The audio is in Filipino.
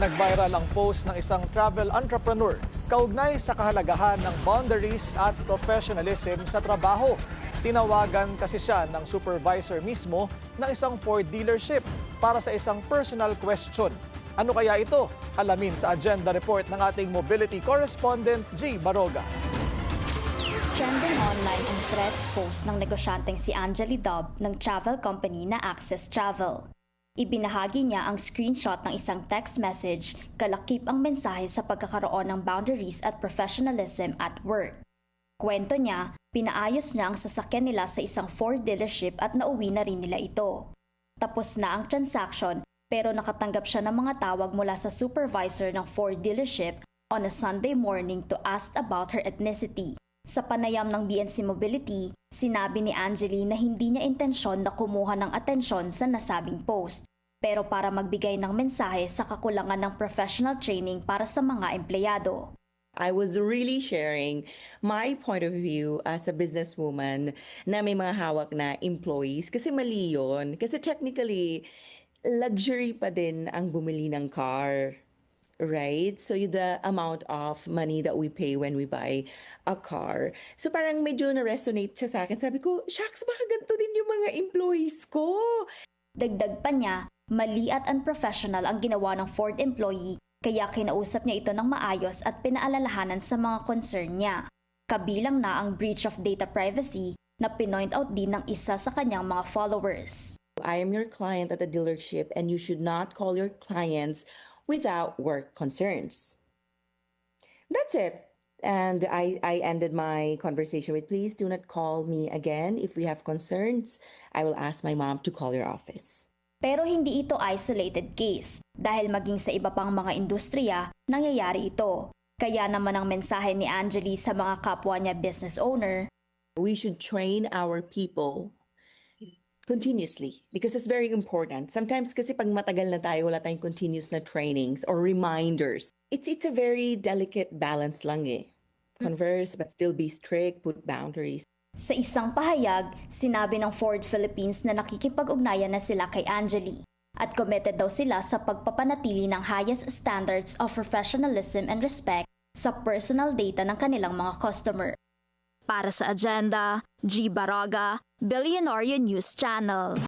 Nag-viral ang post ng isang travel entrepreneur kaugnay sa kahalagahan ng boundaries at professionalism sa trabaho. Tinawagan kasi siya ng supervisor mismo ng isang Ford dealership para sa isang personal question. Ano kaya ito? Alamin sa agenda report ng ating mobility correspondent G. Baroga. Trending online ang threats post ng negosyanteng si Angeli Dub ng travel company na Access Travel. Ibinahagi niya ang screenshot ng isang text message, kalakip ang mensahe sa pagkakaroon ng boundaries at professionalism at work. Kwento niya, pinaayos niya ang sasakyan nila sa isang Ford dealership at nauwi na rin nila ito. Tapos na ang transaction pero nakatanggap siya ng mga tawag mula sa supervisor ng Ford dealership on a Sunday morning to ask about her ethnicity. Sa panayam ng BNC Mobility, sinabi ni Angeli na hindi niya intensyon na kumuha ng atensyon sa nasabing post, pero para magbigay ng mensahe sa kakulangan ng professional training para sa mga empleyado. I was really sharing my point of view as a businesswoman na may mga hawak na employees kasi mali yun. Kasi technically, luxury pa din ang bumili ng car. Right? So the amount of money that we pay when we buy a car. So parang medyo na-resonate siya sa akin. Sabi ko, shucks, baka ganito din yung mga employees ko. Dagdag pa niya, mali at unprofessional ang ginawa ng Ford employee kaya kinausap niya ito ng maayos at pinaalalahanan sa mga concern niya. Kabilang na ang breach of data privacy na pinoint out din ng isa sa kanyang mga followers. I am your client at the dealership and you should not call your clients without work concerns. That's it. And I ended my conversation with, please do not call me again. If we have concerns, I will ask my mom to call your office. Pero hindi ito isolated case dahil maging sa iba pang mga industriya, nangyayari ito. Kaya naman ang mensahe ni Angeli sa mga kapwa niya business owner, we should train our people continuously because it's very important. Sometimes kasi pag matagal na tayo, wala tayong continuous na trainings or reminders. It's a very delicate balance lang eh. Converse but still be strict, put boundaries. Sa isang pahayag, sinabi ng Ford Philippines na nakikipag-ugnayan na sila kay Angeli at committed daw sila sa pagpapanatili ng highest standards of professionalism and respect sa personal data ng kanilang mga customer. Para sa agenda, G. Baroga, Billionaire News Channel.